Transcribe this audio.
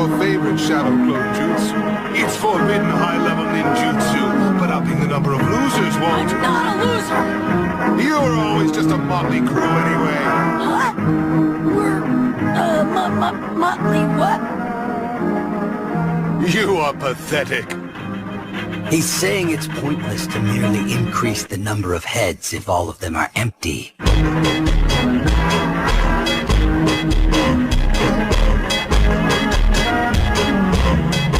your favorite shadow clone jutsu. It's forbidden high-level ninjutsu, but upping the number of losers won't. I'm not a loser! You were always just a motley crew anyway. Huh? We're, motley what? You are pathetic. He's saying it's pointless to merely increase the number of heads if all of them are empty.